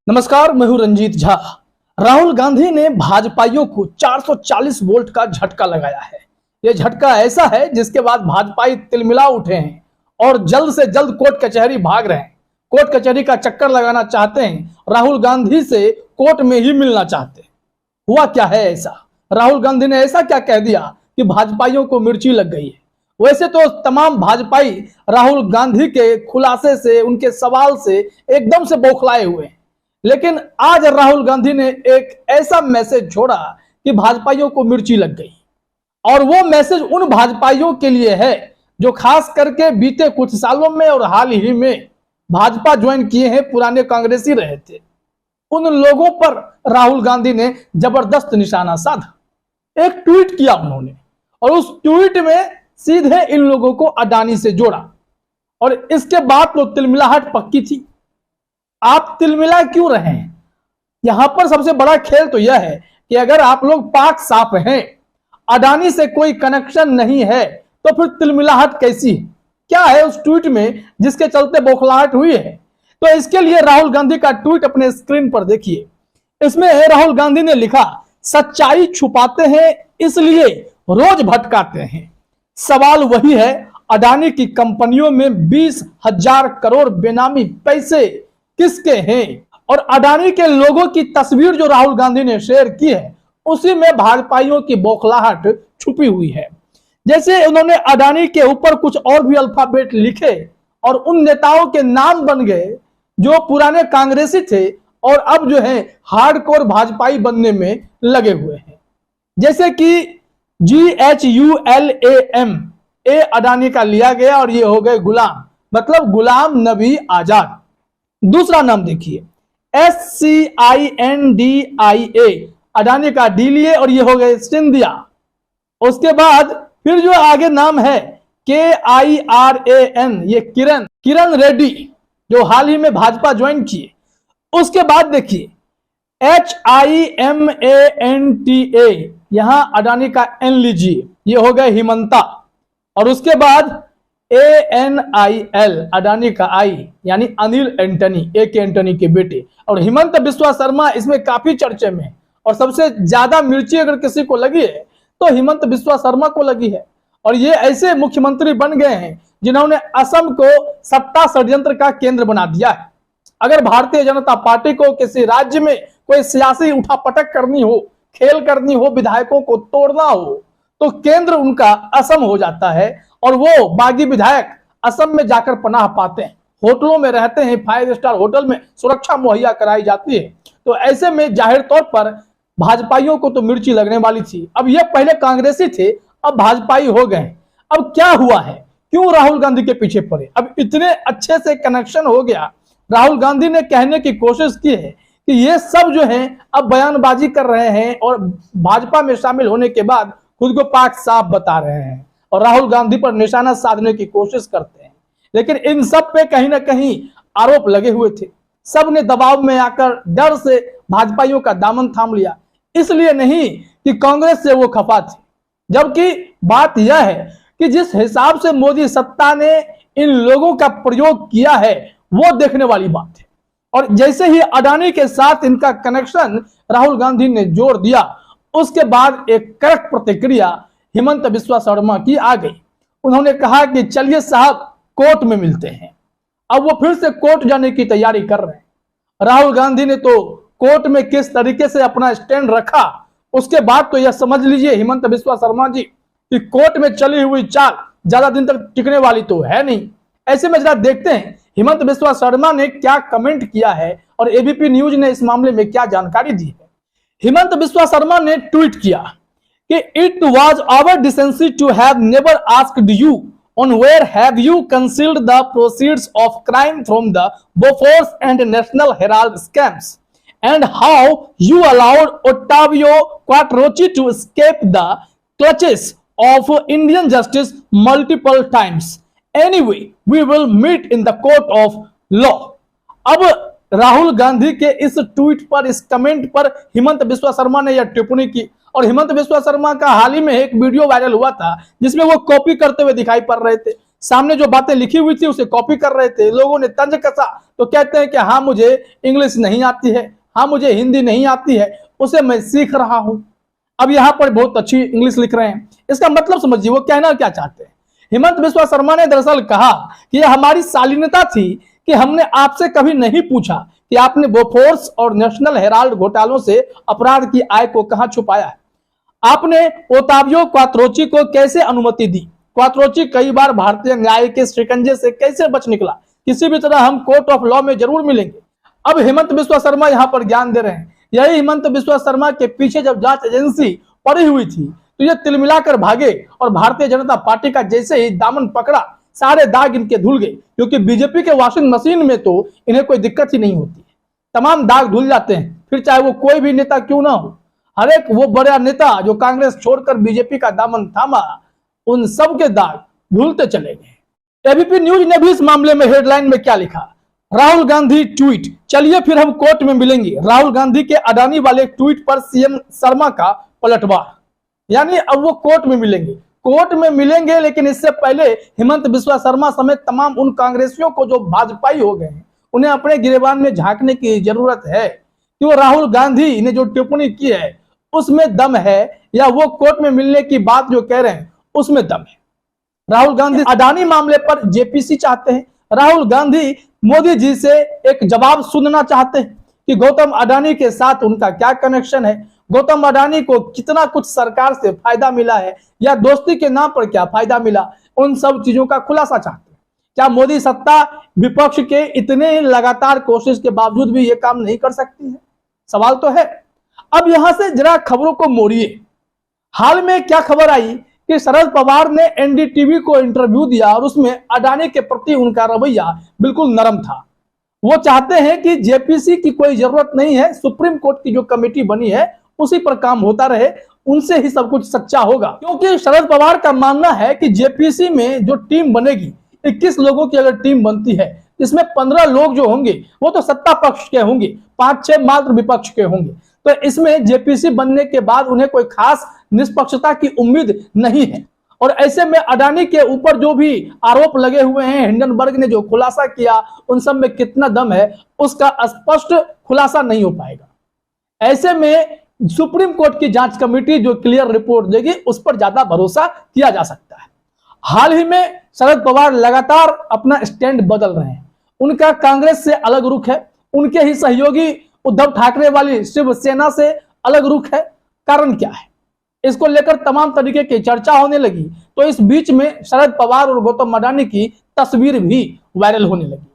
नमस्कार, मैं हूं रंजीत झा। राहुल गांधी ने भाजपाइयों को 440 वोल्ट का झटका लगाया है। यह झटका ऐसा है जिसके बाद भाजपाई तिलमिला उठे हैं और जल्द से जल्द कोर्ट कचहरी भाग रहे हैं। कोर्ट कचहरी का चक्कर लगाना चाहते हैं, राहुल गांधी से कोर्ट में ही मिलना चाहते हैं। हुआ क्या है ऐसा? राहुल गांधी ने ऐसा क्या कह दिया कि भाजपाइयों को मिर्ची लग गई है? वैसे तो तमाम भाजपाई राहुल गांधी के खुलासे से, उनके सवाल से एकदम से बौखलाए हुए हैं, लेकिन आज राहुल गांधी ने एक ऐसा मैसेज छोड़ा कि भाजपाइयों को मिर्ची लग गई। और वो मैसेज उन भाजपाइयों के लिए है जो खास करके बीते कुछ सालों में और हाल ही में भाजपा ज्वाइन किए हैं, पुराने कांग्रेसी रहे थे। उन लोगों पर राहुल गांधी ने जबरदस्त निशाना साधा। एक ट्वीट किया उन्होंने और उस ट्वीट में सीधे इन लोगों को अडानी से जोड़ा और इसके बाद तो तिलमिलाहट पक्की थी। आप तिलमिला क्यों रहे हैं? यहां पर सबसे बड़ा खेल तो यह है कि अगर आप लोग पाक साफ हैं, अडानी से कोई कनेक्शन नहीं है, तो फिर तिलमिलाहट कैसी है? क्या है उस ट्वीट में जिसके चलते बौखलाहट हुई है? तो इसके लिए राहुल गांधी का ट्वीट अपने स्क्रीन पर देखिए। इसमें राहुल गांधी ने लिखा, सच्चाई छुपाते हैं इसलिए रोज भटकाते हैं। सवाल वही है, अडानी की कंपनियों में 20,000 करोड़ बेनामी पैसे किसके हैं? और अडानी के लोगों की तस्वीर जो राहुल गांधी ने शेयर की है, उसी में भाजपाइयों की बौखलाहट छुपी हुई है। जैसे उन्होंने अडानी के ऊपर कुछ और भी अल्फाबेट लिखे और उन नेताओं के नाम बन गए जो पुराने कांग्रेसी थे और अब जो है हार्डकोर भाजपाई बनने में लगे हुए हैं। जैसे कि GHULAM ए अडानी का लिया गया और ये हो गए गुलाम, मतलब गुलाम नबी आजाद। दूसरा नाम देखिए, SCINDIA, अडानी का डी लिए और ये हो गए सिंधिया। उसके बाद फिर जो आगे नाम है KIRAN, ये किरण रेड्डी जो हाल ही में भाजपा ज्वाइन किए। उसके बाद देखिए HIMANTA, यहां अडानी का एन लीजिए, ये हो गए हिमंता। और उसके बाद ANIL, अडानी का आई, यानी अनिल एंटनी, AK एंटनी के बेटे। और हिमंत बिस्वा शर्मा इसमें काफी चर्चे में, और सबसे ज्यादा मिर्ची अगर किसी को लगी है तो हिमंत बिस्वा शर्मा को लगी है। और ये ऐसे मुख्यमंत्री बन गए हैं जिन्होंने असम को सत्ता षड्यंत्र का केंद्र बना दिया है। अगर भारतीय जनता पार्टी को किसी राज्य में कोई सियासी उठापटक करनी हो, खेल करनी हो, विधायकों को तोड़ना हो, तो केंद्र उनका असम हो जाता है और वो बागी विधायक असम में जाकर पनाह पाते हैं, होटलों में रहते हैं, 5 स्टार होटल में सुरक्षा मुहैया कराई जाती है। तो ऐसे में जाहिर तौर पर भाजपाइयों को तो मिर्ची लगने वाली थी। अब ये पहले कांग्रेसी थे, अब भाजपाई हो गए। अब क्या हुआ है, क्यों राहुल गांधी के पीछे पड़े? अब इतने अच्छे से कनेक्शन हो गया। राहुल गांधी ने कहने की कोशिश की है कि ये सब जो है अब बयानबाजी कर रहे हैं और भाजपा में शामिल होने के बाद खुद को पाक साफ बता रहे हैं और राहुल गांधी पर निशाना साधने की कोशिश करते हैं। लेकिन इन सब पे कहीं ना कहीं आरोप लगे हुए थे। सब ने दबाव में आकर डर से भाजपाइयों का दामन थाम लिया, इसलिए नहीं कि कांग्रेस से वो खफा थे। जबकि बात यह है कि जिस हिसाब से मोदी सत्ता ने इन लोगों का प्रयोग किया है, वो देखने वाली बात है। और जैसे ही अडानी के साथ इनका कनेक्शन राहुल गांधी ने जोड़ दिया, उसके बाद एक कड़क प्रतिक्रिया हिमंत बिस्वा शर्मा की आ गई। उन्होंने कहा कि चलिए साहब, कोर्ट में मिलते हैं। अब वो फिर से कोर्ट जाने की तैयारी कर रहे हैं। राहुल गांधी ने तो कोर्ट में किस तरीके से अपना स्टैंड रखा, उसके बाद तो यह समझ लीजिए हिमंत बिस्वा शर्मा जी कि कोर्ट में चली हुई चाल ज्यादा दिन तक टिकने वाली तो है नहीं। ऐसे में जरा देखते हैं हिमंत बिस्वा शर्मा ने क्या कमेंट किया है और एबीपी न्यूज ने इस मामले में क्या जानकारी दी है। हिमंत बिस्वा शर्मा ने ट्वीट किया कि it was our decency to have never asked you on where have you concealed the proceeds of crime from the Bofors and National Herald scams and how you allowed Ottavio Quattrocchi to escape the clutches of Indian justice multiple times. Anyway we will meet in the court of law. अब राहुल गांधी के इस tweet पर, इस comment पर हिमंत बिस्वा शर्मा ने यह टिप्पणी की। और हिमंत बिस्वा शर्मा का हाल ही में एक वीडियो वायरल हुआ था जिसमें वो कॉपी करते हुए दिखाई पड़ रहे थे। सामने जो बातें लिखी हुई थी उसे कॉपी कर रहे थे। लोगों ने तंज कसा तो कहते हैं कि हाँ मुझे इंग्लिश नहीं आती है, हाँ मुझे हिंदी नहीं आती है, उसे मैं सीख रहा हूं। अब यहाँ पर बहुत अच्छी इंग्लिश लिख रहे हैं। इसका मतलब समझिए वो कहना क्या चाहते हैं। हेमंत बिस्वा शर्मा ने दरअसल कहा कि यह हमारी शालीनता थी कि हमने आपसे कभी नहीं पूछा कि आपने बोफोर्स और नेशनल हेराल्ड घोटालों से अपराध की आय को कहां छुपाया है। आपने ओतावियो क्वात्रोची को कैसे अनुमति दी। क्वात्रोची कई बार भारतीय न्याय के शिकंजे से कैसे बच निकला। किसी भी तरह हम कोर्ट ऑफ लॉ में जरूर मिलेंगे। अब हेमंत बिस्वा शर्मा यहाँ पर ज्ञान दे रहे हैं। यही हेमंत बिस्वा शर्मा के पीछे जब जांच एजेंसी पड़ी हुई थी तो ये तिलमिलाकर भागे और भारतीय जनता पार्टी का जैसे ही दामन पकड़ा सारे दाग इनके धुल गए, क्योंकि बीजेपी के वॉशिंग मशीन में तो इन्हें कोई दिक्कत ही नहीं होती है। तमाम दाग धुल जाते हैं, फिर चाहे वो कोई भी नेता क्यों ना हो। हर एक वो बड़ा नेता जो कांग्रेस छोड़कर बीजेपी का दामन थामा, उन सब के दाग धुलते चले गए। एबीपी न्यूज ने भी इस मामले में हेडलाइन में क्या लिखा, राहुल गांधी ट्वीट, चलिए फिर हम कोर्ट में मिलेंगे। राहुल गांधी के अडानी वाले ट्वीट पर सीएम शर्मा का पलटवार, यानी अब वो कोर्ट में मिलेंगे। कोर्ट में मिलेंगे, लेकिन इससे पहले हेमंत बिस्वा शर्मा समेत तमाम उन कांग्रेसियों को जो भाजपाई हो गए हैं उन्हें अपने गिरेबान में झांकने की जरूरत है कि वो राहुल गांधी ने जो टिप्पणी की है उसमें दम है या वो कोर्ट में मिलने की बात जो कह रहे हैं उसमें दम है। राहुल गांधी अडानी मामले पर जेपीसी चाहते हैं। राहुल गांधी मोदी जी से एक जवाब सुनना चाहते हैं कि गौतम अडानी के साथ उनका क्या कनेक्शन है, गौतम अडानी को कितना कुछ सरकार से फायदा मिला है या दोस्ती के नाम पर क्या फायदा मिला, उन सब चीजों का खुलासा चाहते हैं। क्या मोदी सत्ता विपक्ष के इतने लगातार कोशिश के बावजूद भी ये काम नहीं कर सकती है? सवाल तो है। अब यहां से जरा खबरों को मोड़िए। हाल में क्या खबर आई कि शरद पवार ने एनडीटीवी को इंटरव्यू दिया और उसमें अडानी के प्रति उनका रवैया बिल्कुल नरम था। वो चाहते हैं कि जेपीसी की कोई जरूरत नहीं है, सुप्रीम कोर्ट की जो कमेटी बनी है उसी पर काम होता रहे, उनसे ही सब कुछ सच्चा होगा। क्योंकि शरद पवार का मानना है कि जेपीसी में जो टीम बनेगी, 21 लोगों की अगर टीम बनती है, इसमें 15 लोग जो होंगे वो तो सत्ता पक्ष के होंगे, 5-6 मात्र विपक्ष के होंगे। तो इसमें जेपीसी बनने के बाद उन्हें कोई खास निष्पक्षता की उम्मीद नहीं है। और ऐसे में अडानी के ऊपर जो भी आरोप लगे हुए हैं, हिंडनबर्ग ने जो खुलासा किया, उन सब में कितना दम है उसका स्पष्ट खुलासा नहीं हो पाएगा। ऐसे में सुप्रीम कोर्ट की जांच कमेटी जो क्लियर रिपोर्ट देगी उस पर ज्यादा भरोसा किया जा सकता है। हाल ही में शरद पवार लगातार अपना स्टैंड बदल रहे हैं। उनका कांग्रेस से अलग रुख है, उनके ही सहयोगी उद्धव ठाकरे वाली शिवसेना से अलग रुख है। कारण क्या है, इसको लेकर तमाम तरीके की चर्चा होने लगी। तो इस बीच में शरद पवार और गौतम अडानी की तस्वीर भी वायरल होने लगी।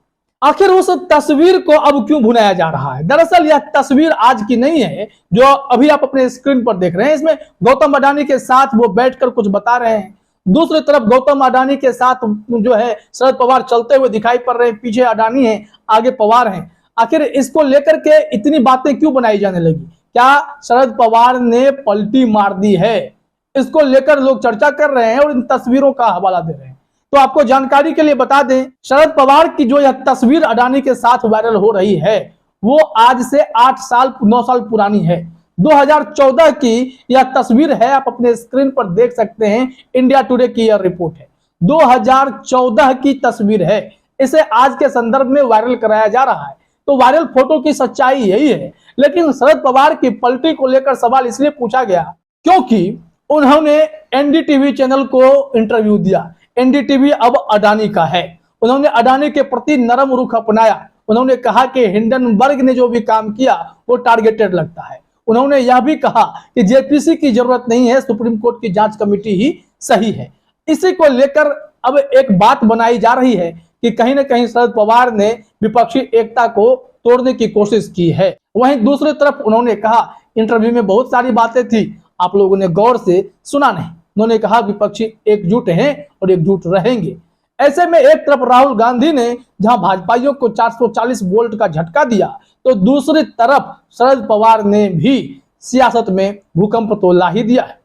आखिर उस तस्वीर को अब क्यों भुनाया जा रहा है? दरअसल यह तस्वीर आज की नहीं है जो अभी आप अपने स्क्रीन पर देख रहे हैं। इसमें गौतम अडानी के साथ वो बैठकर कुछ बता रहे हैं, दूसरी तरफ गौतम अडानी के साथ जो है शरद पवार चलते हुए दिखाई पड़ रहे हैं। पीछे अडानी है, आगे पवार हैं। आखिर इसको लेकर के इतनी बातें क्यों बनाई जाने लगी? क्या शरद पवार ने पलटी मार दी है? इसको लेकर लोग चर्चा कर रहे हैं और इन तस्वीरों का हवाला दे रहे हैं। तो आपको जानकारी के लिए बता दें, शरद पवार की जो यह तस्वीर अडानी के साथ वायरल हो रही है वो आज से 9 साल पुरानी है। 2014 की यह तस्वीर है, आप अपने स्क्रीन पर देख सकते हैं। इंडिया टुडे की यह रिपोर्ट है, 2014 की तस्वीर है। इसे आज के संदर्भ में वायरल कराया जा रहा है। तो वायरल फोटो की सच्चाई यही है। लेकिन शरद पवार की पलटी को लेकर सवाल इसलिए पूछा गया क्योंकि उन्होंने एनडीटीवी चैनल को इंटरव्यू दिया। एनडीटीवी अब अडानी का है। उन्होंने अडानी के प्रति नरम रुख अपनाया। उन्होंने कहा कि हिंडनबर्ग ने जो भी काम किया वो टारगेटेड लगता है। उन्होंने यह भी कहा कि जेपीसी की जरूरत नहीं है, सुप्रीम कोर्ट की जांच कमेटी ही सही है। इसी को लेकर अब एक बात बनाई जा रही है कि कहीं ना कहीं शरद पवार ने विपक्षी एकता को तोड़ने की कोशिश की है। वहीं दूसरी तरफ उन्होंने कहा, इंटरव्यू में बहुत सारी बातें थी, आप लोगों ने गौर से सुना नहीं। उन्होंने कहा विपक्षी एकजुट हैं और एकजुट रहेंगे। ऐसे में एक तरफ राहुल गांधी ने जहां भाजपाइयों को 440 वोल्ट का झटका दिया, तो दूसरी तरफ शरद पवार ने भी सियासत में भूकंप तो ला ही दिया है।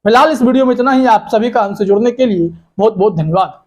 फिलहाल इस वीडियो में इतना ही। आप सभी का हमसे जुड़ने के लिए बहुत बहुत धन्यवाद।